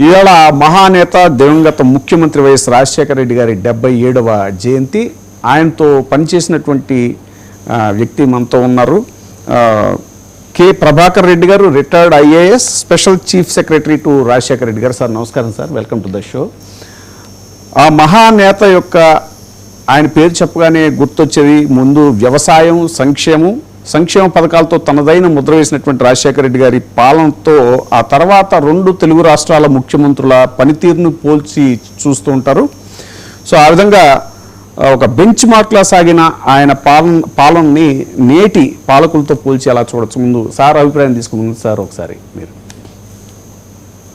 ఇవాళ మహానేత దివంగత ముఖ్యమంత్రి వైఎస్ రాజశేఖర రెడ్డి గారి 77వ జయంతి. ఆయనతో పనిచేసినటువంటి వ్యక్తి మనతో ఉన్నారు. కె ప్రభాకర్ రెడ్డి గారు, retired IAS, special chief secretary to Rajasekhara Reddy గారు. సార్ నమస్కారం sir, welcome to the show. ఆ మహానేత యొక్క ఆయన పేరు చెప్పగానే గుర్తొచ్చేది ముందు వ్యవసాయం, సంక్షేమ పథకాలతో తనదైన ముద్ర వేసినటువంటి రాజశేఖర రెడ్డి గారి పాలనతో ఆ తర్వాత 2 తెలుగు రాష్ట్రాల ముఖ్యమంత్రుల పనితీరును పోల్చి చూస్తూ ఉంటారు. సో ఆ విధంగా ఒక బెంచ్ మార్క్లా సాగిన ఆయన పాలనని నేటి పాలకులతో పోల్చి అలా చూడొచ్చు. ముందు సార్ అభిప్రాయం తీసుకుని సార్ ఒకసారి మీరు.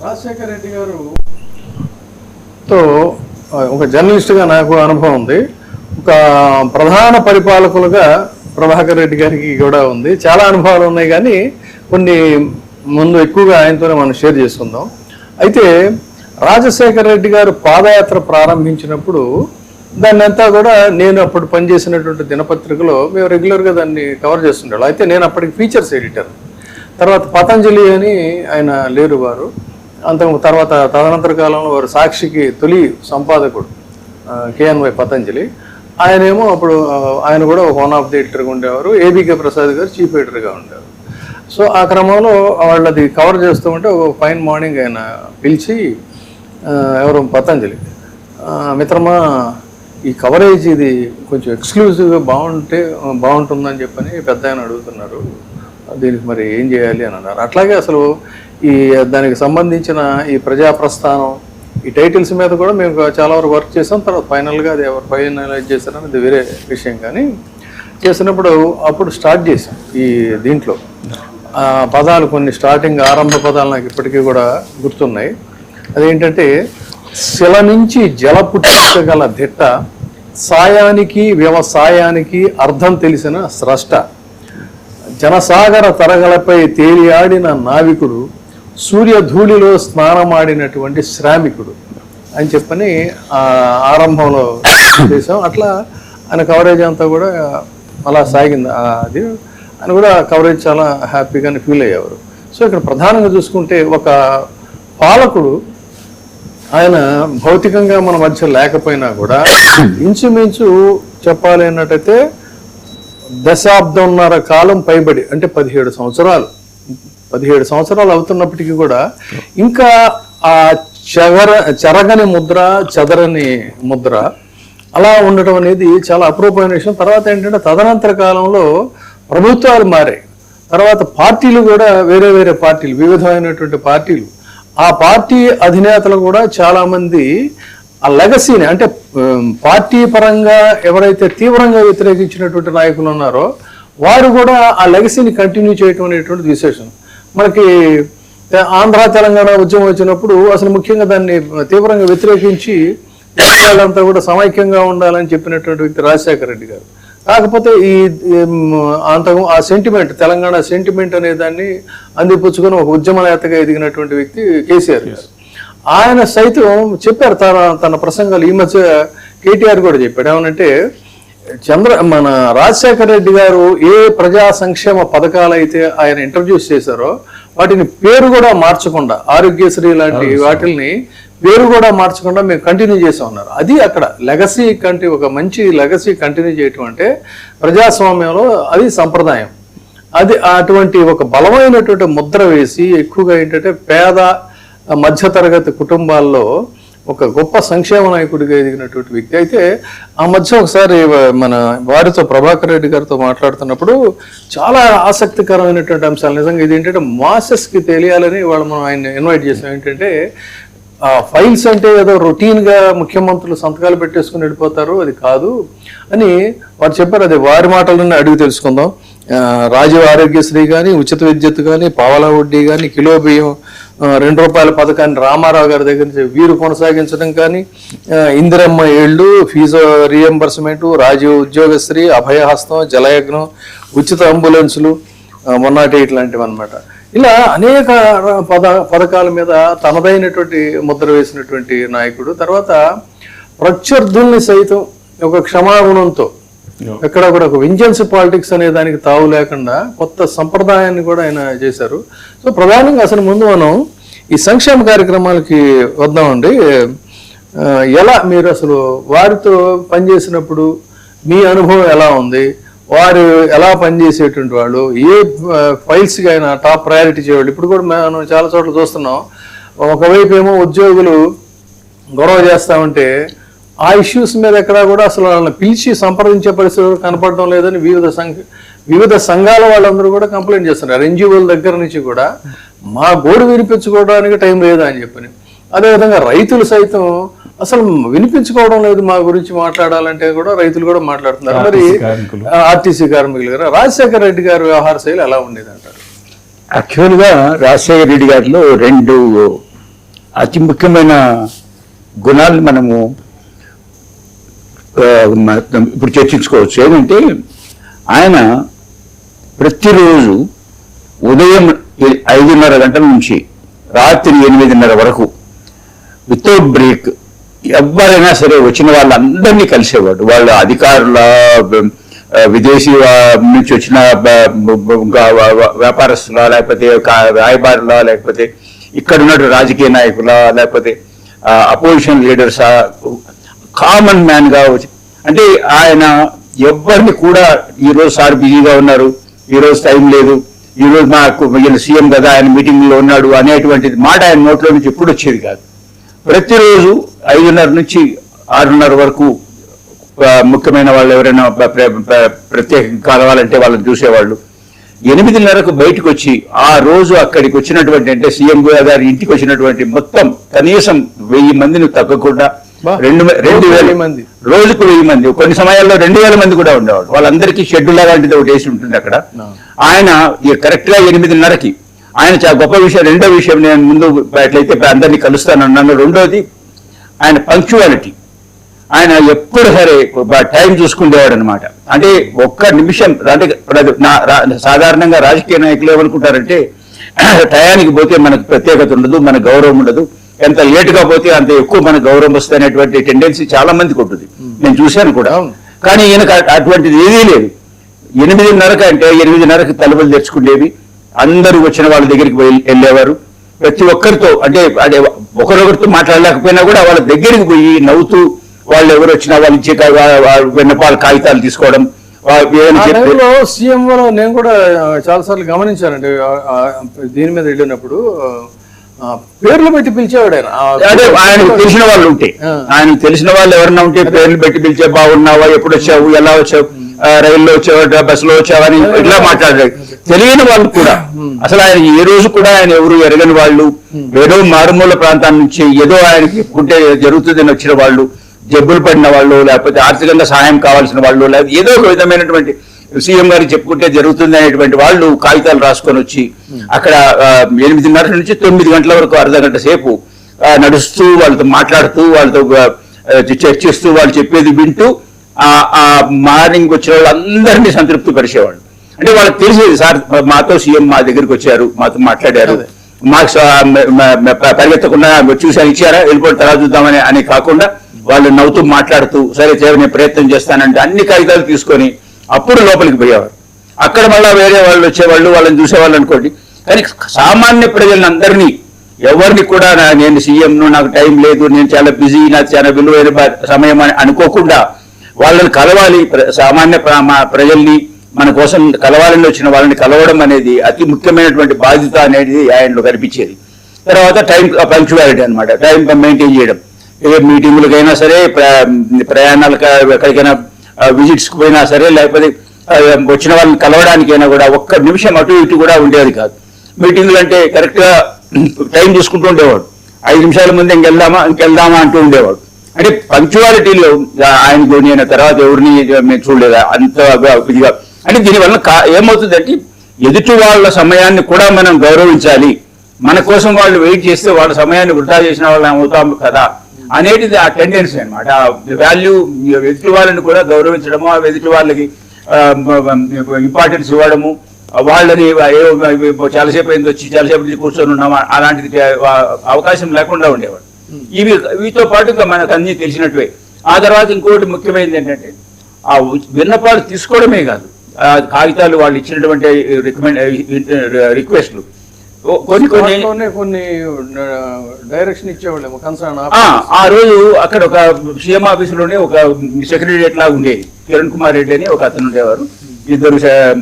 రాజశేఖర రెడ్డి గారుతో ఒక జర్నలిస్ట్గా నాకు అనుభవం ఉంది. ఒక ప్రధాన పరిపాలకులుగా ప్రభాకర్ రెడ్డి గారికి కూడా ఉంది. చాలా అనుభవాలు ఉన్నాయి, కానీ కొన్ని ముందు ఎక్కువగా ఆయనతోనే మనం షేర్ చేసుకుందాం. అయితే రాజశేఖర రెడ్డి గారు పాదయాత్ర ప్రారంభించినప్పుడు దాన్ని అంతా కూడా నేను అప్పుడు పనిచేసినటువంటి దినపత్రికలో మేము రెగ్యులర్గా దాన్ని కవర్ చేస్తుంటాం. అయితే నేను అప్పటికి ఫీచర్స్ ఎడిటర్. తర్వాత పతంజలి అని ఆయన లేరు వారు. తర్వాత తదనంతర కాలంలో వారు సాక్షికి తొలి సంపాదకుడు కేఎన్వై పతంజలి. ఆయనేమో అప్పుడు ఆయన కూడా వన్ ఆఫ్ ది ఎడిటర్గా ఉండేవారు. ఏబికే ప్రసాద్ గారు చీఫ్ ఎడిటర్గా ఉండేవారు. సో ఆ క్రమంలో వాళ్ళది కవర్ చేస్తూ ఉంటే ఒక ఫైన్ మార్నింగ్ ఆయన పిలిచి, ఎవరు పతంజలి మిత్రమా, ఈ కవరేజ్ ఇది కొంచెం ఎక్స్క్లూజివ్గా బాగుంటుందని చెప్పని పెద్ద ఆయన అడుగుతున్నారు, దీనికి మరి ఏం చేయాలి అని అన్నారు. అట్లాగే అసలు దానికి సంబంధించిన ఈ ప్రజాప్రస్థానం, ఈ టైటిల్స్ మీద కూడా మేము చాలా వరకు వర్క్ చేసాం. తర్వాత ఫైనల్గా అది ఎవరు ఫైనలైజ్ చేశారని అది వేరే విషయం. కానీ చేసినప్పుడు అప్పుడు స్టార్ట్ చేసాం ఈ దీంట్లో పదాలు, కొన్ని స్టార్టింగ్ ఆరంభ పదాలు నాకు ఇప్పటికీ కూడా గుర్తున్నాయి. అదేంటంటే, శిల నుంచి జల పుట్టించగల దిట్ట, సాయానికి వ్యవసాయానికి అర్థం తెలిసిన స్రష్ట, జనసాగర తరగలపై తేలియాడిన నావికుడు, సూర్యధూళిలో స్నానమాడినటువంటి శ్రామికుడు అని చెప్పని ఆరంభంలో చేసాం. అట్లా ఆయన కవరేజ్ అంతా కూడా అలా సాగింది. అది ఆయన కూడా కవరేజ్ చాలా హ్యాపీగానే ఫీల్ అయ్యేవారు. సో ఇక్కడ ప్రధానంగా చూసుకుంటే, ఒక పాలకుడు ఆయన భౌతికంగా మన మధ్య లేకపోయినా కూడా ఇంచుమించు చెప్పాలి అన్నట్టయితే దశాబ్దంన్నర కాలం పైబడి, అంటే 17 సంవత్సరాలు అవుతున్నప్పటికీ కూడా ఇంకా ఆ చెరగని ముద్ర, చెదరని ముద్ర అలా ఉండటం అనేది చాలా అపరూపమైన విషయం. తర్వాత ఏంటంటే, తదనంతర కాలంలో ప్రభుత్వాలు మారాయి. తర్వాత పార్టీలు కూడా వేరే పార్టీలు, వివిధమైనటువంటి పార్టీలు, ఆ పార్టీ అధినేతలు కూడా చాలా మంది ఆ లెగసీని, అంటే పార్టీ పరంగా ఎవరైతే తీవ్రంగా వ్యతిరేకించినటువంటి నాయకులు ఉన్నారో వారు కూడా ఆ లెగసీని కంటిన్యూ చేయటం అనేటువంటిది విశేషం. మనకి ఆంధ్ర తెలంగాణ ఉద్యమం వచ్చినప్పుడు అసలు ముఖ్యంగా దాన్ని తీవ్రంగా వ్యతిరేకించి వాళ్ళంతా కూడా సమైక్యంగా ఉండాలని చెప్పినటువంటి వ్యక్తి రాజశేఖర రెడ్డి గారు. కాకపోతే ఆ సెంటిమెంట్, తెలంగాణ సెంటిమెంట్ అనే దాన్ని అందిపుచ్చుకొని ఒక ఉద్యమ నేతగా ఎదిగినటువంటి వ్యక్తి కేసీఆర్ గారు. ఆయన సైతం చెప్పారు తన ప్రసంగాలు. ఈ మధ్య కేటీఆర్ కూడా చెప్పాడు. ఏమనంటే, మన రాజశేఖర రెడ్డి గారు ఏ ప్రజా సంక్షేమ పథకాలు అయితే ఆయన ఇంట్రడ్యూస్ చేశారో వాటిని పేరు కూడా మార్చకుండా, ఆరోగ్యశ్రీ లాంటి వాటిని పేరు కూడా మార్చకుండా మేము కంటిన్యూ చేసాం ఉన్నారు. అది అక్కడ లెగసీ ఒక మంచి లెగసీ కంటిన్యూ చేయటం అంటే ప్రజాస్వామ్యంలో అది సంప్రదాయం. అది అటువంటి ఒక బలమైనటువంటి ముద్ర వేసి, ఎక్కువగా ఏంటంటే పేద మధ్యతరగతి కుటుంబాల్లో ఒక గొప్ప సంక్షేమ నాయకుడిగా ఎదిగినటువంటి వ్యక్తి. అయితే ఆ మధ్య ఒకసారి మన వారితో, ప్రభాకర్ రెడ్డి గారితో మాట్లాడుతున్నప్పుడు చాలా ఆసక్తికరమైనటువంటి అంశాలు, నిజంగా ఇది ఏంటంటే మాసెస్కి తెలియాలని వాళ్ళు మనం ఆయన ఇన్వైట్ చేసాం. ఏంటంటే, ఫైల్స్ అంటే ఏదో రొటీన్గా ముఖ్యమంత్రులు సంతకాలు పెట్టేసుకుని వెళ్ళిపోతారు, అది కాదు అని వారు చెప్పారు. అది వారి మాటలన్నీ అడిగి తెలుసుకుందాం. రాజీవ్ ఆరోగ్యశ్రీ కానీ, ఉచిత విద్యుత్ కానీ, పావలా వడ్డీ కానీ, కిలో బియ్యం ₹2 పథకాన్ని రామారావు గారి దగ్గర నుంచి వీరు కొనసాగించడం కానీ, ఇందిరమ్మ ఇళ్ళు, ఫీజు రీఎంబర్స్మెంట్, రాజీవ్ ఉద్యోగశ్రీ, అభయహస్తం, జలయజ్ఞం, ఉచిత అంబులెన్సులు, 108 లాంటివి అనమాట. ఇలా అనేక పథకాల మీద తనదైనటువంటి ముద్ర వేసినటువంటి నాయకుడు. తర్వాత ప్రత్యర్థుల్ని సైతం ఒక క్షమాగుణంతో, ఎక్కడ కూడా ఒక వెంజెన్స్ పాలిటిక్స్ అనే దానికి తావు లేకుండా కొత్త సంప్రదాయాన్ని కూడా ఆయన చేశారు. సో ప్రధానంగా అసలు ముందు మనం ఈ సంక్షేమ కార్యక్రమాలకి వద్దామండి. ఎలా మీరు అసలు వారితో పనిచేసినప్పుడు మీ అనుభవం ఎలా ఉంది? వారు ఎలా పనిచేసేటువంటి వాళ్ళు, ఏ ఫైల్స్కి అయినా టాప్ ప్రయారిటీ చేయవాళ్ళు? ఇప్పుడు కూడా మనం చాలా చోట్ల చూస్తున్నాం, ఒకవైపు ఏమో ఉద్యోగులు గొడవ చేస్తామంటే ఆ ఇష్యూస్ మీద ఎక్కడా కూడా అసలు వాళ్ళని పిలిచి సంప్రదించే పరిస్థితులు కనపడడం లేదని వివిధ సంఘాల వాళ్ళందరూ కూడా కంప్లైంట్ చేస్తున్నారు. ఎన్జిఓల దగ్గర నుంచి కూడా మా గోడు వినిపించుకోవడానికి టైం లేదా అని చెప్పని. అదేవిధంగా రైతులు సైతం అసలు వినిపించుకోవడం లేదు మా గురించి మాట్లాడాలంటే కూడా రైతులు కూడా మాట్లాడుతున్నారు. మరి ఆర్టీసీ కార్మికులు గారు, రాజశేఖర రెడ్డి గారి వ్యవహార శైలి ఎలా ఉండేది అంటారు? యాక్చువల్గా రాజశేఖర రెడ్డి గారిలో 2 అతి ముఖ్యమైన గుణాలు మనము ఇప్పుడు చర్చించుకోవచ్చు. ఏంటంటే ఆయన ప్రతిరోజు ఉదయం 5:30 గంటల నుంచి రాత్రి 8:30 వరకు వితౌట్ బ్రేక్ ఎవరైనా సరే వచ్చిన వాళ్ళందరినీ కలిసేవాడు. వాళ్ళ అధికారుల, విదేశీ నుంచి వచ్చిన వ్యాపారస్తుల, లేకపోతే రాయబారుల, లేకపోతే ఇక్కడ ఉన్నట్టు రాజకీయ నాయకుల, లేకపోతే అపోజిషన్ లీడర్సా, కామన్ మ్యాన్ గా వచ్చి, అంటే ఆయన ఎవరిని కూడా ఈరోజు సార్ బిజీగా ఉన్నారు, ఈరోజు టైం లేదు, ఈరోజు మాకు సీఎం కదా ఆయన మీటింగ్ లో ఉన్నాడు అనేటువంటి మాట ఆయన నోట్లో నుంచి ఎప్పుడు వచ్చేది కాదు. ప్రతిరోజు 5:30 నుంచి 6:30 వరకు ముఖ్యమైన వాళ్ళు ఎవరైనా ప్రత్యేకంగా కలవాలంటే వాళ్ళని చూసేవాళ్ళు. 8:30కు బయటకు వచ్చి ఆ రోజు అక్కడికి వచ్చినటువంటి, అంటే సీఎం గారి ఇంటికి వచ్చినటువంటి మొత్తం కనీసం 1000 మందిని తగ్గకుండా 2,000 మంది, రోజుకు 1000 మంది, కొన్ని సమయాల్లో 2,000 మంది కూడా ఉండేవాడు. వాళ్ళందరికీ షెడ్యూల్ లాంటిది ఒకటి వేసి ఉంటుంది అక్కడ. ఆయన కరెక్ట్ గా 8:30కి ఆయన చాలా గొప్ప విషయం. రెండో విషయం, నేను ముందు ఎట్లయితే అందరినీ కలుస్తానన్నాను, రెండోది ఆయన పంక్చువాలిటీ. ఆయన ఎప్పుడు సరే టైం చూసుకునేవాడు అనమాట. అంటే ఒక్క నిమిషం, అంటే సాధారణంగా రాజకీయ నాయకులు ఏమనుకుంటారంటే టయానికి పోతే మనకు ప్రత్యేకత ఉండదు, మన గౌరవం ఉండదు, ఎంత లేటుగా పోతే అంత ఎక్కువ మన గౌరవం వస్తుంది అనేటువంటి టెండెన్సీ చాలా మందికి ఉంటుంది. నేను చూశాను కూడా. కానీ ఈయనకు అటువంటిది ఏదీ లేదు. 8:30 అంటే 8:30కి తలుపులు తెరుచుకునేవి, అందరూ వచ్చిన వాళ్ళ దగ్గరికి వెళ్ళేవారు. ప్రతి ఒక్కరితో, అంటే ఒకరొకరితో మాట్లాడలేకపోయినా కూడా వాళ్ళ దగ్గరికి పోయి నవ్వుతూ, వాళ్ళు ఎవరు వచ్చినా వాళ్ళు ఇచ్చే విన్నపాల కాగితాలు తీసుకోవడం. సీఎం నేను కూడా చాలా సార్లు గమనించానండి, దీని మీద వెళ్ళినప్పుడు పేర్లు పెట్టి పిలిచేవాడు ఆయన. ఆయనకు తెలిసిన వాళ్ళు ఉంటే, ఆయనకు తెలిసిన వాళ్ళు ఎవరన్నా ఉంటే పేర్లు పెట్టి పిలిచే, బాగున్నావా, ఎప్పుడు వచ్చావు, ఎలా వచ్చావు, రైల్లో వచ్చావా, బస్సులో వచ్చావని ఇట్లా మాట్లాడారు. తెలియని వాళ్ళు కూడా, అసలు ఆయన ఏ రోజు కూడా ఆయన ఎవరు ఎరగని వాళ్ళు, ఏదో మారుమూల ప్రాంతాల నుంచి ఏదో ఆయనకి ఉంటే జరుగుతుందని వచ్చిన వాళ్ళు, జబ్బులు పడిన వాళ్ళు, లేకపోతే ఆర్థికంగా సహాయం కావాల్సిన వాళ్ళు, లేకపోతే ఏదో ఒక విధమైనటువంటి సీఎం గారికి చెప్పుకుంటే జరుగుతుంది అనేటువంటి వాళ్ళు కాగితాలు రాసుకొని వచ్చి అక్కడ 8:30 నుంచి 9 గంటల వరకు అర్ధగంట సేపు నడుస్తూ, వాళ్ళతో మాట్లాడుతూ, వాళ్ళతో చర్చిస్తూ, వాళ్ళు చెప్పేది వింటూ ఆ మార్నింగ్ వచ్చిన వాళ్ళందరినీ సంతృప్తి పరిచేవాళ్ళు. అంటే వాళ్ళకి తెలిసేది, సార్ మాతో సీఎం మా దగ్గరికి వచ్చారు, మాతో మాట్లాడారు, మాకు పరిగెత్తకుండా చూసాను, ఇచ్చారా, వెళ్ళిపోయిన తర్వాత చూద్దామని అని కాకుండా వాళ్ళు నవ్వుతూ మాట్లాడుతూ, సరే నేను ప్రయత్నం చేస్తానంటే అన్ని కాగితాలు తీసుకొని అప్పుడు లోపలికి పోయేవారు. అక్కడ మళ్ళా వేరే వాళ్ళు వచ్చేవాళ్ళు, వాళ్ళని చూసేవాళ్ళు అనుకోండి. కానీ సామాన్య ప్రజలందరినీ, ఎవరిని కూడా నేను సీఎంను, నాకు టైం లేదు, నేను చాలా బిజీ, నాకు చాలా విలువైన సమయం అని అనుకోకుండా వాళ్ళని కలవాలి, సామాన్య ప్రజల్ని మన కోసం కలవాలని వచ్చిన వాళ్ళని కలవడం అనేది అతి ముఖ్యమైనటువంటి బాధ్యత అనేది ఆయనలో కనిపించేది. తర్వాత టైం పంక్చువాలిటీ అనమాట, టైం మెయింటైన్ చేయడం. ఏ మీటింగులకైనా సరే, ప్రయాణాలకు ఎక్కడికైనా విజిట్స్కి పోయినా సరే, లేకపోతే వచ్చిన వాళ్ళని కలవడానికైనా కూడా ఒక్క నిమిషం అటు ఇటు కూడా ఉండేది కాదు. మీటింగులు అంటే కరెక్ట్గా టైం చూసుకుంటూ ఉండేవాడు. 5 నిమిషాల ముందు ఇంకెళ్దామా అంటూ ఉండేవాడు. అంటే పంక్చువాలిటీలో ఆయనకు నేను తర్వాత ఎవరిని మేము చూడలేదా అంత ఇదిగా. అంటే దీనివల్ల ఏమవుతుందంటే ఎదుటి వాళ్ళ సమయాన్ని కూడా మనం గౌరవించాలి. మన కోసం వాళ్ళు వెయిట్ చేస్తే వాళ్ళ సమయాన్ని వృధా చేసిన వాళ్ళని అవుతాం కదా అనేది ఆ టెండెన్సీ అనమాట. వాల్యూ, ఎదుటి వాళ్ళని కూడా గౌరవించడము, ఎదుటి వాళ్ళకి ఇంపార్టెన్స్ ఇవ్వడము, వాళ్ళని చాలాసేపు అయింది వచ్చి చాలాసేపు నుంచి కూర్చొని ఉన్నామా అలాంటిది అవకాశం లేకుండా ఉండేవాడు. వీటితో పాటుగా మనకు అన్ని తెలిసినట్టువే. ఆ తర్వాత ఇంకోటి ముఖ్యమైనది ఏంటంటే ఆ విన్నపాలు తీసుకోవడమే కాదు, కాగితాలు వాళ్ళు ఇచ్చినటువంటి రిక్వెస్ట్లు కొన్ని కొన్ని డైరెక్షన్ ఇచ్చేవాళ్ళేమో కన్సర్న్ ఆ రోజు అక్కడ ఒక సీఎం ఆఫీసులోనే ఒక సెక్రటరియట్ లాగా ఉండేది. కిరణ్ కుమార్ రెడ్డి అని ఒక అతను ఉండేవారు, ఇద్దరు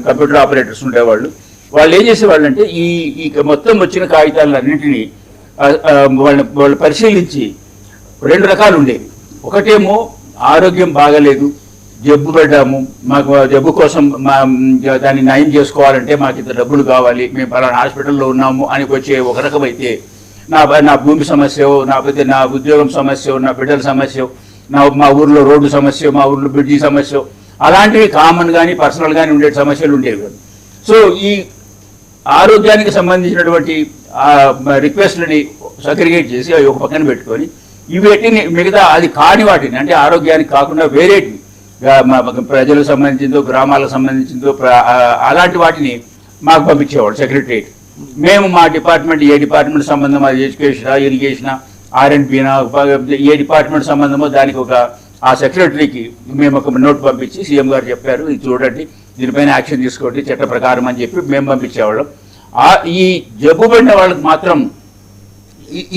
కంప్యూటర్ ఆపరేటర్స్ ఉండేవాళ్ళు. వాళ్ళు ఏం చేసేవాళ్ళు అంటే ఈ మొత్తం వచ్చిన కాగితాలన్నింటినీ వాళ్ళు పరిశీలించి 2 రకాలు ఉండేవి. ఒకటేమో ఆరోగ్యం బాగలేదు, జబ్బు పడ్డాము, మాకు జబ్బు కోసం దాన్ని నయం చేసుకోవాలంటే మాకు ఇంత డబ్బులు కావాలి, మేము పలానా హాస్పిటల్లో ఉన్నాము అని వచ్చే ఒక రకం అయితే, నా భూమి సమస్య, నా ఉద్యోగం సమస్య, నా బిడ్డల సమస్య, మా ఊర్లో రోడ్డు సమస్య, మా ఊర్లో బ్రిడ్జి సమస్య, అలాంటివి కామన్ కానీ పర్సనల్ కానీ ఉండే సమస్యలు ఉండేవి. సో ఈ ఆరోగ్యానికి సంబంధించినటువంటి రిక్వెస్ట్లని సగ్రిగేట్ చేసి అవి ఒక పక్కన పెట్టుకొని ఇవేటిని మిగతా అది కాని వాటిని, అంటే ఆరోగ్యానికి కాకుండా వేరేటివి, ప్రజలకు సంబంధించిందో గ్రామాలకు సంబంధించిందో అలాంటి వాటిని మాకు పంపించేవాడు సెక్రటరియట్. మేము మా డిపార్ట్మెంట్ ఏ డిపార్ట్మెంట్ సంబంధం, అది ఎడ్యుకేషనా, ఇరిగేషనా, ఆర్ఎండ్బీనా, ఏ డిపార్ట్మెంట్ సంబంధమో దానికి ఆ సెక్రటరీకి మేము ఒక నోట్ పంపించి సీఎం గారు చెప్పారు, ఇది చూడండి, దీనిపైన యాక్షన్ తీసుకోండి చట్ట ప్రకారం అని చెప్పి మేము పంపించేవాళ్ళం. ఈ జబ్బు పడిన వాళ్ళకి మాత్రం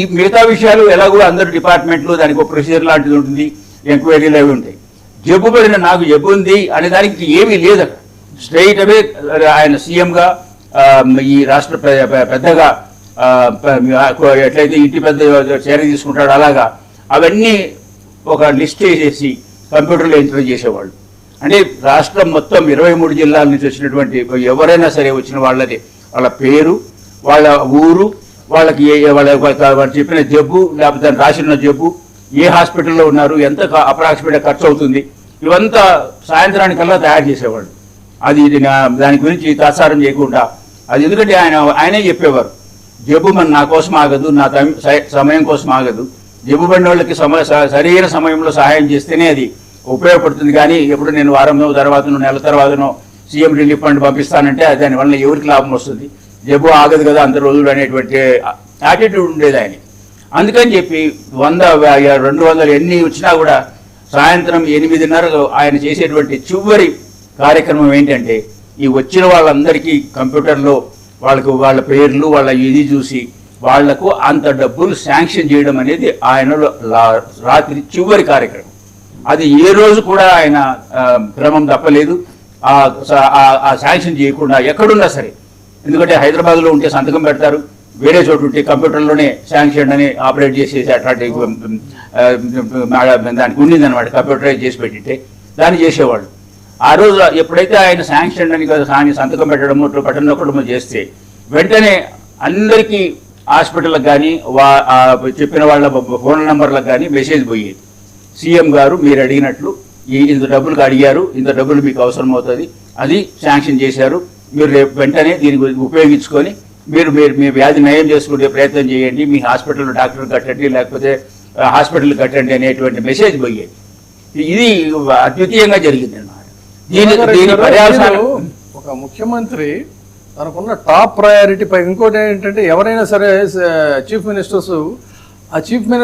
ఈ మిగతా విషయాలు ఎలాగో అందరు డిపార్ట్మెంట్లు దానికి ఒక ప్రొసీజర్ లాంటిది ఉంటుంది, ఎంక్వైరీలు అవి ఉంటాయి. జబ్బు పడిన నాకు జబ్బు ఉంది అనే దానికి ఏమీ లేదు. స్ట్రైట్ అవే ఆయన సీఎంగా ఈ రాష్ట్ర పెద్దగా ఎట్లయితే ఇంటి పెద్ద చర్య తీసుకుంటాడో అలాగా అవన్నీ ఒక లిస్ట్ చేసేసి కంప్యూటర్లో ఎంటర్ చేసేవాళ్ళు. అంటే రాష్ట్రం మొత్తం 23 జిల్లాల నుంచి వచ్చినటువంటి ఎవరైనా సరే వచ్చిన వాళ్ళ పేరు, వాళ్ళ ఊరు, వాళ్ళకి వాళ్ళు చెప్పిన జబ్బు, లేకపోతే దాన్ని రాసిన జబ్బు, ఏ హాస్పిటల్లో ఉన్నారు, ఎంత అప్రాక్సిమేట్గా ఖర్చు అవుతుంది, ఇవంతా సాయంత్రానికల్లా తయారు చేసేవాళ్ళు. అది దాని గురించి తాత్సారం చేయకుండా, అది ఎందుకంటే ఆయనే చెప్పేవారు, జబ్బు నా కోసం ఆగదు, నా సమయం కోసం ఆగదు, జబ్బు పడిన వాళ్ళకి సరైన సమయంలో సహాయం చేస్తేనే అది ఉపయోగపడుతుంది. కానీ ఎప్పుడు నేను వారం తర్వాతనో నెల తర్వాతనో సీఎం రిలీఫ్ ఫండ్ పంపిస్తానంటే దానివల్ల ఎవరికి లాభం వస్తుంది, జబ్బు ఆగదు కదా అంత రోజులు అనేటువంటి యాటిట్యూడ్ ఉండేది ఆయన. అందుకని చెప్పి 100, 200 ఎన్ని వచ్చినా కూడా సాయంత్రం 8:30 ఆయన చేసేటువంటి చివరి కార్యక్రమం ఏంటంటే ఈ వచ్చిన వాళ్ళందరికీ కంప్యూటర్లో వాళ్ళ పేర్లు, వాళ్ళ ఇది చూసి వాళ్లకు అంత డబ్బులు శాంక్షన్ చేయడం అనేది ఆయనలో రాత్రి చివరి కార్యక్రమం. అది ఏ రోజు కూడా ఆయన క్రమం తప్పలేదు. ఆ శాంక్షన్ చేయకుండా ఎక్కడున్నా సరే, ఎందుకంటే హైదరాబాద్లో ఉంటే సంతకం పెడతారు, వేరే చోటు ఉంటే కంప్యూటర్లోనే శాంక్షన్ అని ఆపరేట్ చేసేసి అట్లాంటి దానికి ఉండిందనమాట, కంప్యూటరైజ్ చేసి పెట్టింటే దాన్ని చేసేవాళ్ళు. ఆ రోజు ఎప్పుడైతే ఆయన శాంక్షన్ అని సంతకం పెట్టడము బటన్ నొక్కడము చేస్తే వెంటనే అందరికీ హాస్పిటల్కి కానీ చెప్పిన వాళ్ళ ఫోన్ నెంబర్లకు కానీ మెసేజ్ పోయేది, సీఎం గారు మీరు అడిగినట్లు ఇంత డబ్బులకు అడిగారు, ఇంత డబ్బులు మీకు అవసరం అవుతుంది, అది శాంక్షన్ చేశారు, మీరు రేపు వెంటనే దీన్ని ఉపయోగించుకొని మీరు మీ వ్యాధి నయం చేసుకునే ప్రయత్నం చేయండి, మీ హాస్పిటల్లో డాక్టర్ కట్టండి, లేకపోతే హాస్పిటల్ కట్టండి అనేటువంటి మెసేజ్ పోయేది. ఇది అద్వితీయంగా జరిగింది అన్నమాట. దీని పర్యావసానం ఒక ముఖ్యమంత్రి తనకున్న టాప్ ప్రయారిటీ పై ఇంకోటి ఏంటంటే ఎవరైనా సరే చీఫ్ మినిస్టర్స్ ఆ చీఫ్ మినిస్టర్